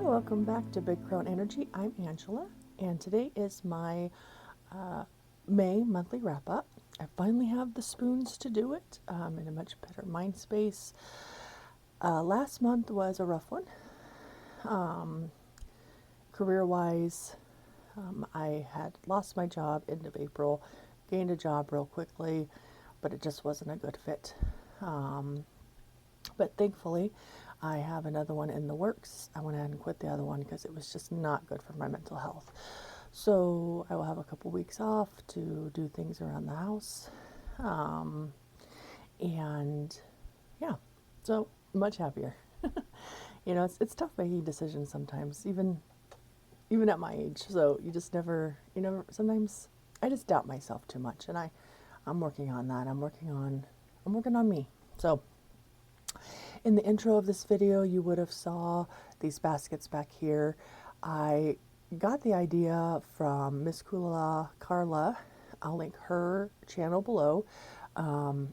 welcome back to Big Crown Energy. I'm Angela, and today is my May monthly wrap up. I finally have the spoons to do it in a much better mind space. Last month was a rough one. Career wise, I had lost my job end of April, gained a job real quickly, but it just wasn't a good fit. But thankfully, I have another one in the works. I went ahead and quit the other one because it was just not good for my mental health. So I will have a couple weeks off to do things around the house. And yeah, so much happier. It's tough making decisions sometimes, even at my age. So sometimes I just doubt myself too much, and I'm working on that. I'm working on me. So in the intro of this video, you would have saw these baskets back here. I got the idea from Miss Kulala Carla. I'll link her channel below.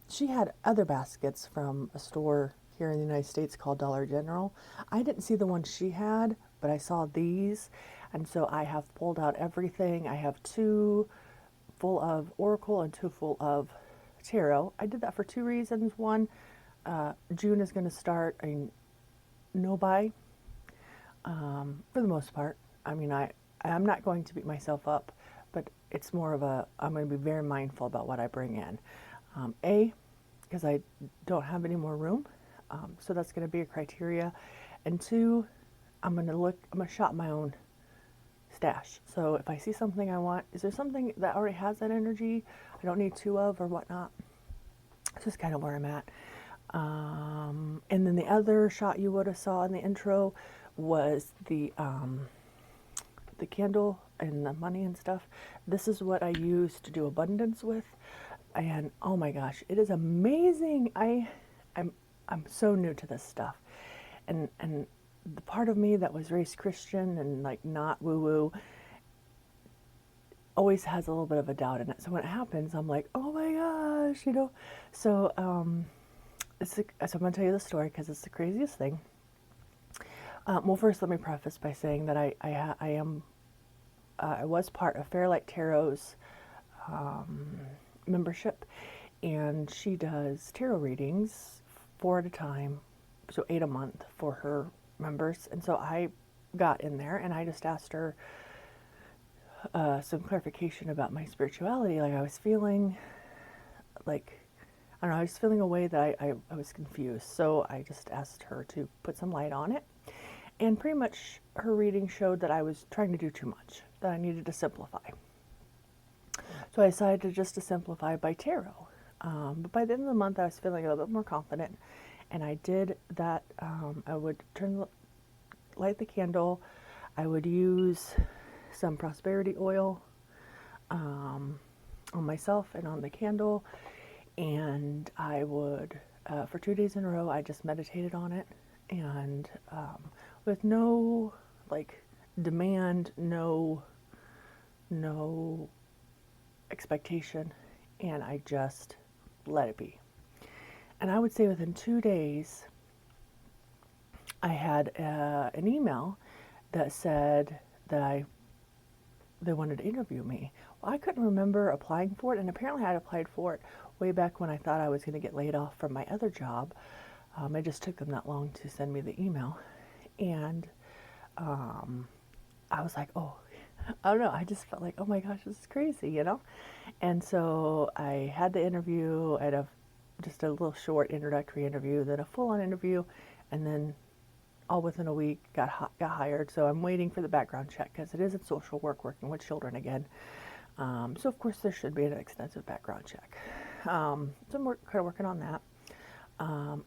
She had other baskets from a store here in the United States called Dollar General. I didn't see the one she had, but I saw these, and so I have pulled out everything. I have 2 full of Oracle and 2 full of Tarot. I did that for 2 reasons. One, June is going to start a no-buy for the most part. I mean, I'm not going to beat myself up, but it's more of I'm going to be very mindful about what I bring in. Because I don't have any more room, so that's going to be a criteria. And 2, I'm going to shop my own stash. So if I see something I want, is there something that already has that energy I don't need 2 of or whatnot? It's just kind of where I'm at. And then the other shot you would have saw in the intro was the candle and the money and stuff. This is what I use to do abundance with, and oh my gosh, it is amazing. I'm so new to this stuff, and the part of me that was raised Christian and like not woo woo always has a little bit of a doubt in it. So when it happens, I'm like, oh my gosh, So so I'm going to tell you the story because it's the craziest thing. Well, first, let me preface by saying that I was part of Fairlight Tarot's membership, and she does tarot readings 4 at a time, so 8 a month for her members. And so I got in there, and I just asked her some clarification about my spirituality. Like I was feeling like, I don't know, I was feeling a way that I was confused. So I just asked her to put some light on it. And pretty much her reading showed that I was trying to do too much, that I needed to simplify. So I decided to simplify by tarot. But by the end of the month, I was feeling a little bit more confident. And I did that. I would light the candle. I would use some prosperity oil on myself and on the candle. And I would, for 2 days in a row, I just meditated on it, and with no demand, no expectation, and I just let it be. And I would say within 2 days, I had an email that said that they wanted to interview me. Well, I couldn't remember applying for it, and apparently I had applied for it way back when I thought I was going to get laid off from my other job. It just took them that long to send me the email. And I was like, oh, I don't know. I just felt like, oh my gosh, this is crazy, And so I had the interview. I had just a little short introductory interview, then a full-on interview, and then all within a week got hired. So I'm waiting for the background check because it is in social work, working with children again. So of course there should be an extensive background check. So I'm kind of working on that.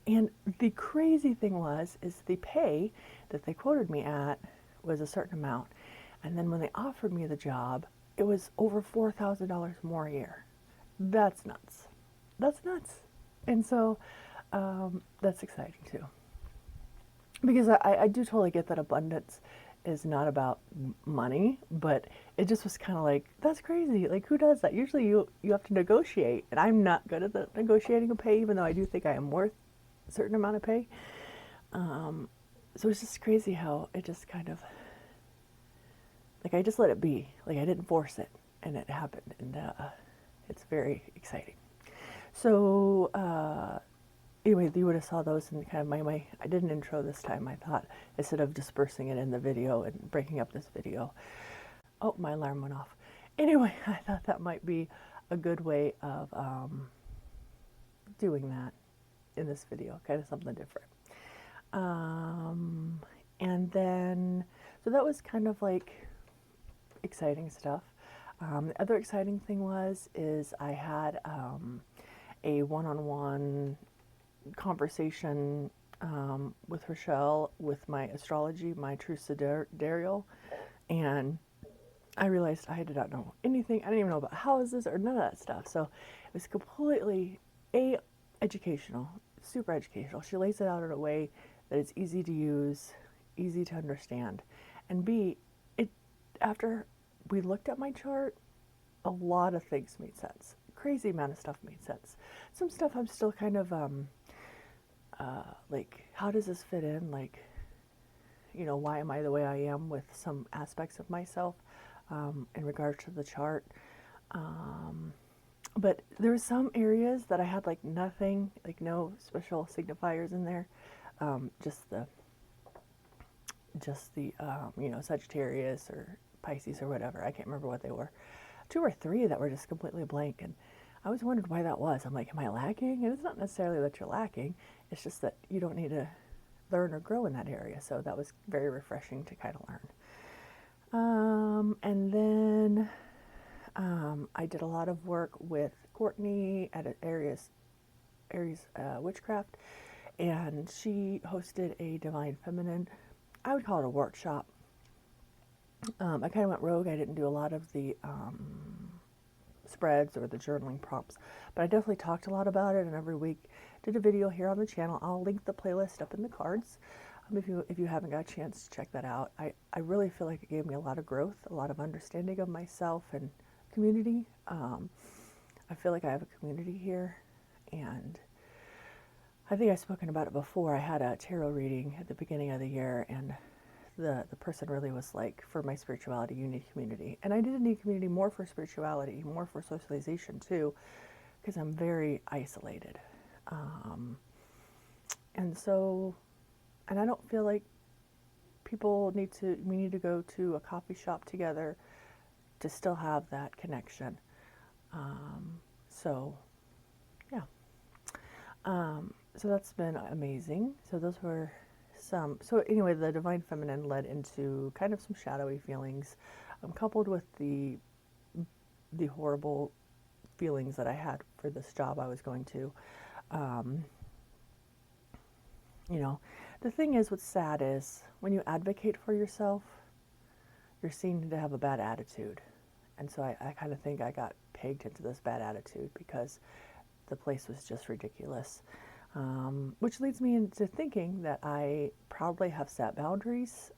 And the crazy thing is the pay that they quoted me at was a certain amount. And then when they offered me the job, it was over $4,000 more a year. That's nuts. That's nuts. And so that's exciting too. Because I do totally get that abundance is not about money, but it just was kind of like, that's crazy. Like, who does that? Usually you have to negotiate, and I'm not good at the negotiating of pay, even though I do think I am worth a certain amount of pay. So it's just crazy how it just kind of, like, I just let it be. Like, I didn't force it, and it happened, and it's very exciting. So, anyway, you would have saw those in kind of I did an intro this time. I thought, instead of dispersing it in the video and breaking up this video. Oh, my alarm went off. Anyway, I thought that might be a good way of doing that in this video, kind of something different. Um, and then, so that was kind of like exciting stuff. The other exciting thing is I had a one-on-one conversation with Rochelle with my astrology, my true sidereal, and I realized I did not know anything. I didn't even know about houses or none of that stuff. So it was completely educational, super educational. She lays it out in a way that it's easy to use, easy to understand, and B, it after we looked at my chart, a lot of things made sense. Crazy amount of stuff made sense. Some stuff I'm still kind of like, how does this fit in? Like, why am I the way I am with some aspects of myself in regard to the chart? But there were some areas that I had like nothing, like no special signifiers in there. Just the Sagittarius or Pisces or whatever. I can't remember what they were. 2 or 3 that were just completely blank, and I always wondered why that was. I'm like, am I lacking? And it's not necessarily that you're lacking. It's just that you don't need to learn or grow in that area. So that was very refreshing to kind of learn. And then I did a lot of work with Courtney at Aries Witchcraft, and she hosted a Divine Feminine. I would call it a workshop. I kind of went rogue. I didn't do a lot of the spreads or the journaling prompts, but I definitely talked a lot about it, and every week did a video here on the channel. I'll link the playlist up in the cards if you haven't got a chance to check that out. I really feel like it gave me a lot of growth, a lot of understanding of myself and community. I feel like I have a community here, and I think I've spoken about it before. I had a tarot reading at the beginning of the year, and the person really was like, for my spirituality, you need community. And I did need community more for spirituality, more for socialization too, because I'm very isolated. And so, and I don't feel like we need to go to a coffee shop together to still have that connection. So, yeah. So that's been amazing. So those were so anyway, the Divine Feminine led into kind of some shadowy feelings, coupled with the horrible feelings that I had for this job I was going to. The thing is, what's sad is when you advocate for yourself, you're seen to have a bad attitude. And so I kind of think I got pegged into this bad attitude because the place was just ridiculous. Which leads me into thinking that I probably have set boundaries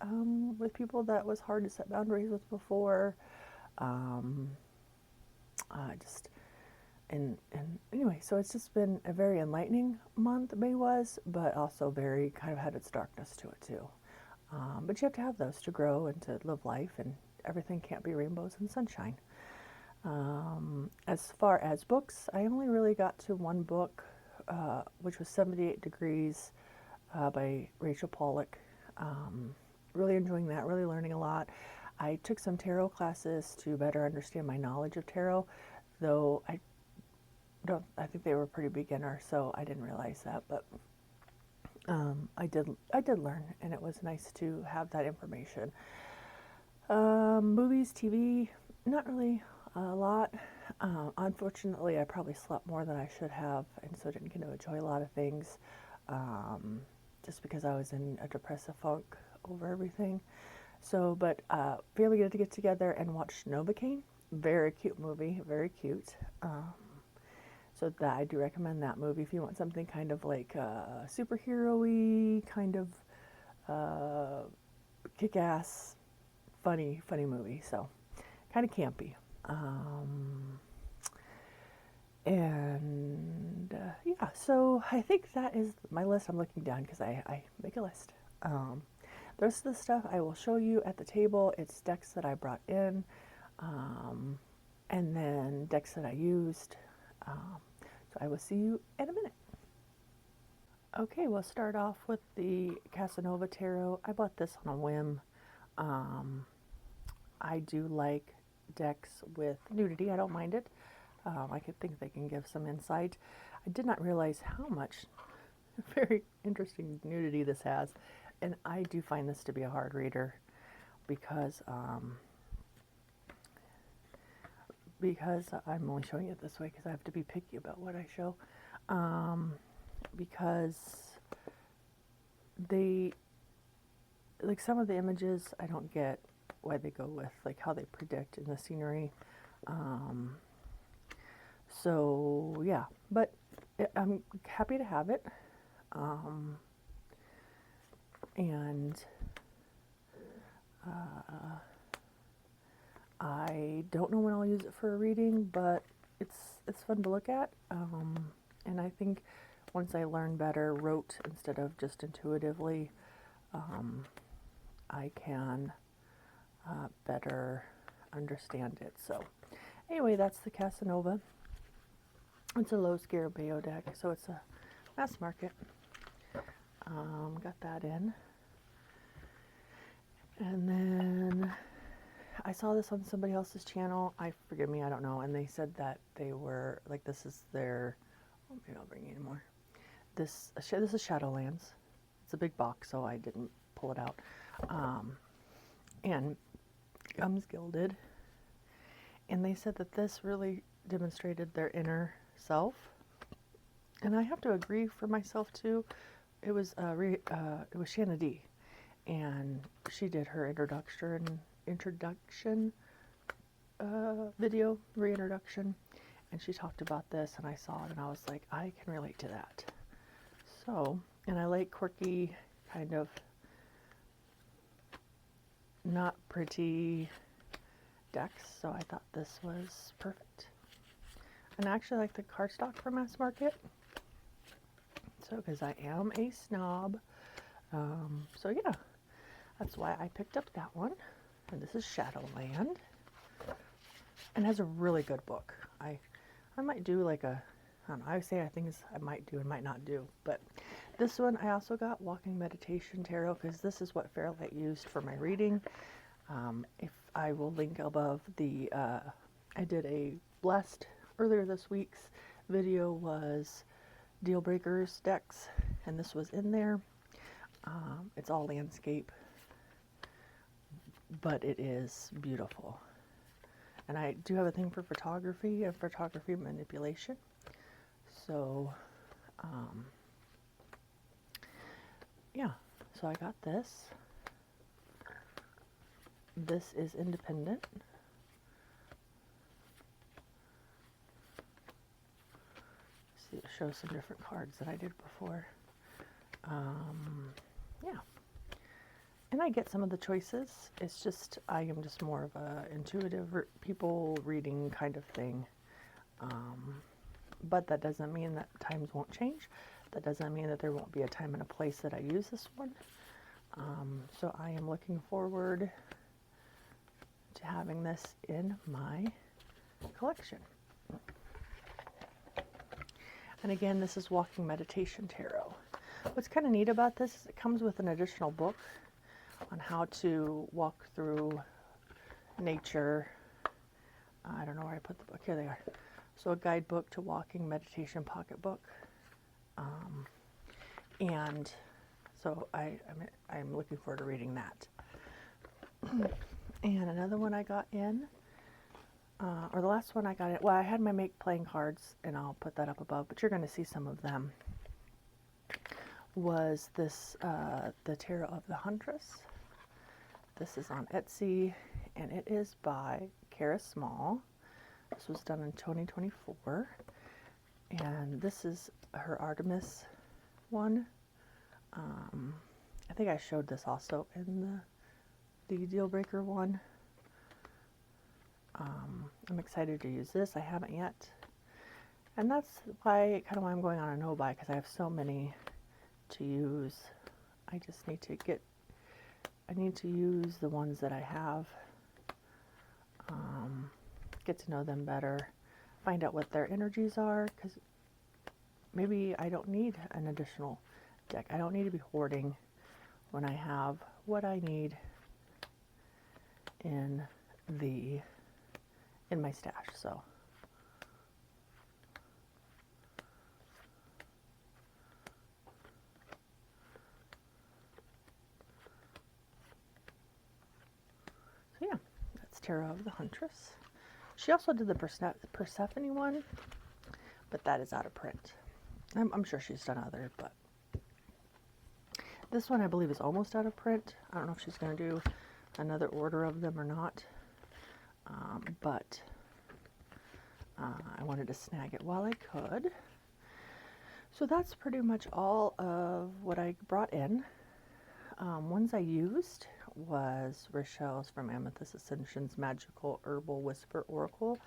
with people that was hard to set boundaries with before. And anyway, so it's just been a very enlightening month, May was, but also very kind of had its darkness to it too. But you have to have those to grow and to live life, and everything can't be rainbows and sunshine. As far as books, I only really got to one book, which was 78 Degrees by Rachel Pollack. Really enjoying that, really learning a lot. I took some tarot classes to better understand my knowledge of tarot, though I think they were pretty beginner, so I didn't realize that, but I did learn, and it was nice to have that information. Movies, TV, not really a lot. Unfortunately, I probably slept more than I should have, and so didn't get to enjoy a lot of things, just because I was in a depressive funk over everything. So, but family got to get together and watch Novocaine. Very cute movie, very cute. So that I do recommend that movie if you want something kind of like superhero-y, kind of kick-ass, funny movie. So kind of campy. And yeah, so I think that is my list. I'm looking down because I make a list. Um, the rest of the stuff I will show you at the table. It's decks that I brought in, um, and then decks that I used. So I will see you in a minute. Okay, we'll start off with the Casanova Tarot. I bought this on a whim. Um, I do like decks with nudity. I don't mind it. I could think they can give some insight. I did not realize how much very interesting nudity this has, and I do find this to be a hard reader because I'm only showing it this way because I have to be picky about what I show. Because they, like, some of the images I don't get why they go with, like, how they predict in the scenery. So yeah, but I'm happy to have it. And I don't know when I'll use it for a reading, but it's fun to look at. And I think once I learn better, rote instead of just intuitively, I can better understand it. So anyway, that's the Casanova. It's a low Scarabeo deck, so it's a mass market. Got that in. And then I saw this on somebody else's channel. Forgive me, I don't know. And they said that they were, like, this is their, oh, maybe I'll bring you more. This is Shadowlands. It's a big box, so I didn't pull it out. And Gums Gilded. And they said that this really demonstrated their inner self. And I have to agree for myself too. It was Shanna D, and she did her introduction video, reintroduction, and she talked about this, and I saw it, and I was like, I can relate to that. So, and I like quirky, kind of not pretty decks, so I thought this was perfect. And I actually like the cardstock for mass market. So, because I am a snob. So yeah, that's why I picked up that one. And this is Shadowland. And has a really good book. I might do like a, I don't know, I say I think I might do and might not do. But this one I also got Walking Meditation Tarot, because this is what Fairlight used for my reading. If I will link above the, I did a blessed earlier this week's video was Deal Breakers decks, and this was in there. It's all landscape, but it is beautiful. And I do have a thing for photography and photography manipulation. So, yeah, so I got this. This is independent. See, it shows some different cards that I did before. Yeah. And I get some of the choices. It's just, I am just more of a intuitive people reading kind of thing. But that doesn't mean that times won't change. That doesn't mean that there won't be a time and a place that I use this one. So I am looking forward to having this in my collection. And again, this is Walking Meditation Tarot. What's kind of neat about this is it comes with an additional book on how to walk through nature. I don't know where I put the book. Here they are. So a guidebook to walking meditation pocketbook. And so I'm looking forward to reading that. And another one I got in, or the last one I got in, well, I had my make playing cards, and I'll put that up above, but you're going to see some of them, was this, the Tarot of the Huntress. This is on Etsy, and it is by Kara Small. This was done in 2024, and this is her Artemis one. I think I showed this also in the Deal Breaker one. I'm excited to use this. I haven't yet, and that's why I'm going on a no buy, because I have so many to use I just need to I need to use the ones that I have, get to know them better, find out what their energies are, because maybe I don't need an additional deck. I don't need to be hoarding when I have what I need in my stash. So yeah, that's Tarot of the Huntress. She also did the Persephone one, but that is out of print. I'm sure she's done other, but this one I believe is almost out of print. I don't know if she's going to do another order of them or not, but I wanted to snag it while I could. So that's pretty much all of what I brought in. Ones I used was Rochelle's from Amethyst Ascension's Magical Herbal Whisper Oracle.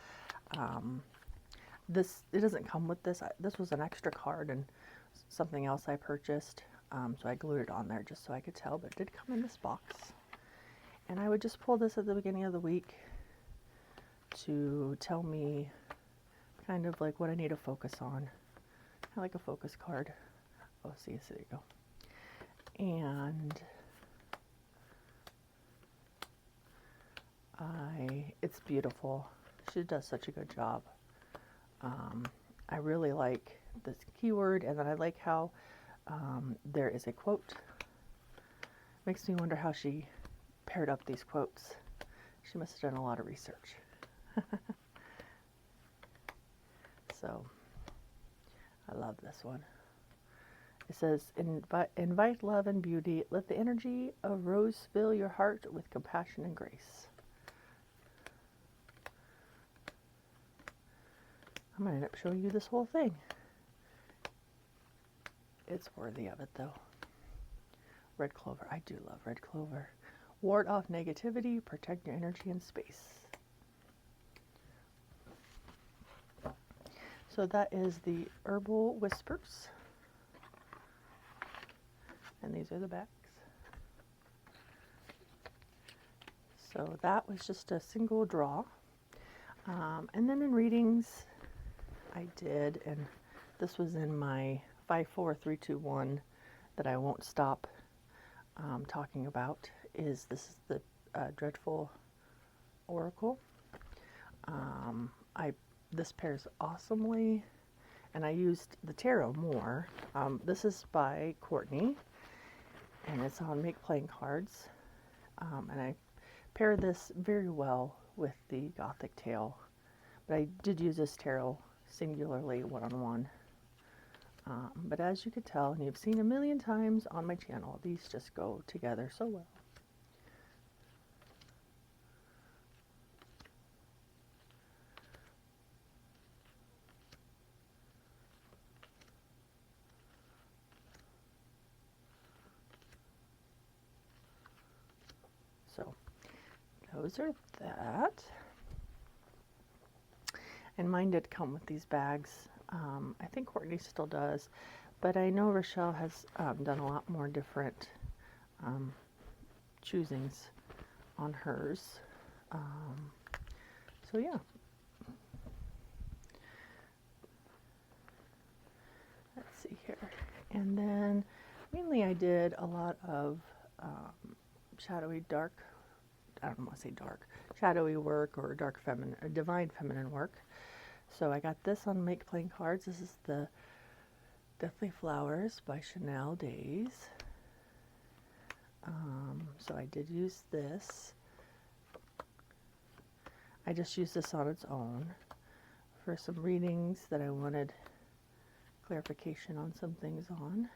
It doesn't come with this. This was an extra card and something else I purchased, so I glued it on there just so I could tell, but it did come in this box. And I would just pull this at the beginning of the week to tell me kind of like what I need to focus on. Kind of like a focus card. Oh, see, so there you go. And it's beautiful. She does such a good job. I really like this keyword, and then I like how there is a quote. Makes me wonder how she paired up these quotes. She must have done a lot of research. So, I love this one. It says, invite love and beauty. Let the energy of rose fill your heart with compassion and grace. I'm going to end up showing you this whole thing. It's worthy of it, though. Red clover. I do love red clover. Ward off negativity. Protect your energy and space. So that is the Herbal Whispers. And these are the backs. So that was just a single draw. And then in readings, I did, and this was in my 54321 that I won't stop talking about, this is the Dreadful Oracle. This pairs awesomely, and I used the tarot more. This is by Courtney, and it's on Make Playing Cards, and I pair this very well with the Gothic Tale, but I did use this tarot singularly one-on-one. But as you could tell, and you've seen a million times on my channel, these just go together so well. So those are that. And mine did come with these bags. I think Courtney still does, but I know Rochelle has done a lot more different choosings on hers. So yeah. Let's see here. And then mainly I did a lot of shadowy dark, I don't want to say dark, shadowy work or dark feminine, divine feminine work. So I got this on Make Playing Cards. This is the Deathly Flowers by Chanel Days. So I did use this. I just used this on its own for some readings that I wanted clarification on some things on.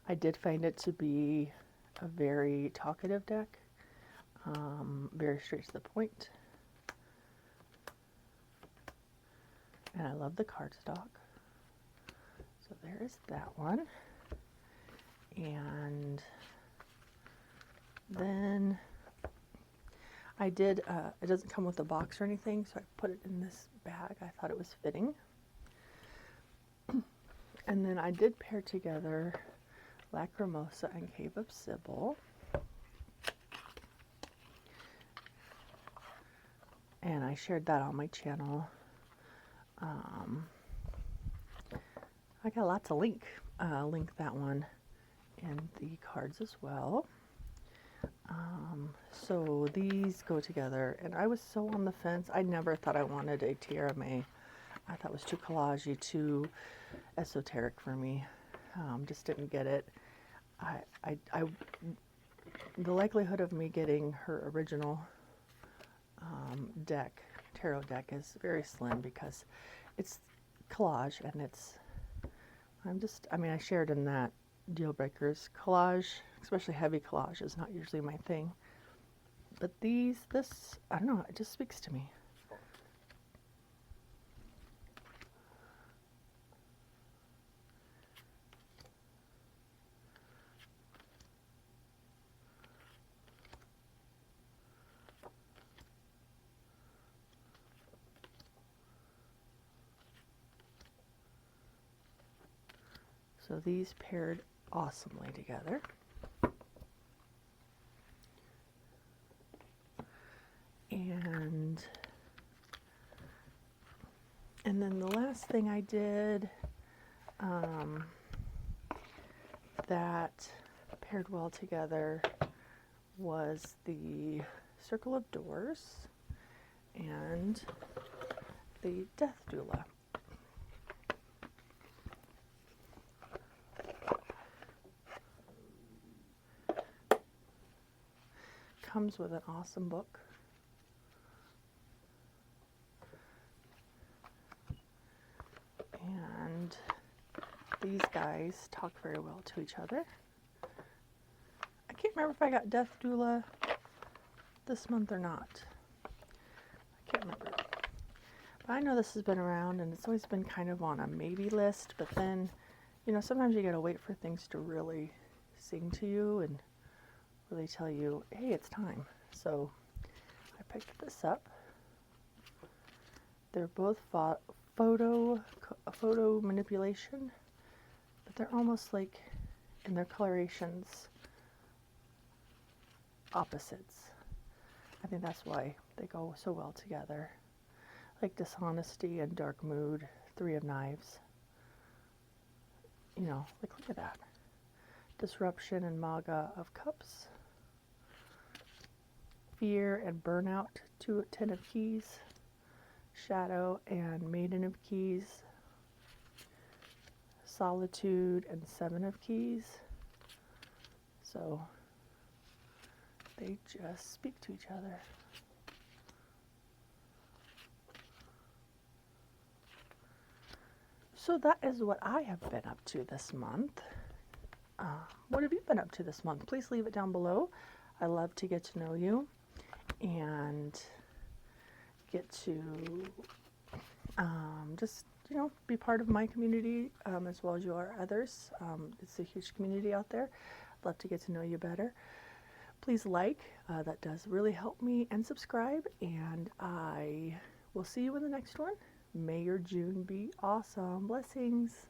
I did find it to be a very talkative deck, very straight to the point. And I love the cardstock. So there is that one. And then I did, it doesn't come with a box or anything, so I put it in this bag. I thought it was fitting. And then I did pair together Lacrimosa and Cave of Sybil. And I shared that on my channel. I got lots of link that one in the cards as well. So these go together, and I was so on the fence. I never thought I wanted a Tiara May. I thought it was too collagey, too esoteric for me. Just didn't get it. The likelihood of me getting her original tarot deck is very slim because it's collage, and I shared in that deal breakers. Collage, especially heavy collage, is not usually my thing. But this, I don't know, it just speaks to me. So these paired awesomely together. And then the last thing I did that paired well together was the Circle of Doors and the Death Doula. Comes with an awesome book. And these guys talk very well to each other. I can't remember if I got Death Doula this month or not. I can't remember. But I know this has been around, and it's always been kind of on a maybe list, but then, sometimes you gotta wait for things to really sing to you and really tell you, hey, it's time. So I picked this up. They're both photo manipulation, but they're almost like, in their colorations, opposites. I think that's why they go so well together. Like dishonesty and dark mood, Three of Knives. Like look at that. Disruption and Maga of Cups. Fear and Burnout, Ten of Keys. Shadow and Maiden of Keys. Solitude and Seven of Keys. So they just speak to each other. So that is what I have been up to this month. What have you been up to this month? Please leave it down below. I love to get to know you and get to just, be part of my community as well as you are others. It's a huge community out there. I'd love to get to know you better. Please like, that does really help me, and subscribe, and I will see you in the next one. May your June be awesome. Blessings.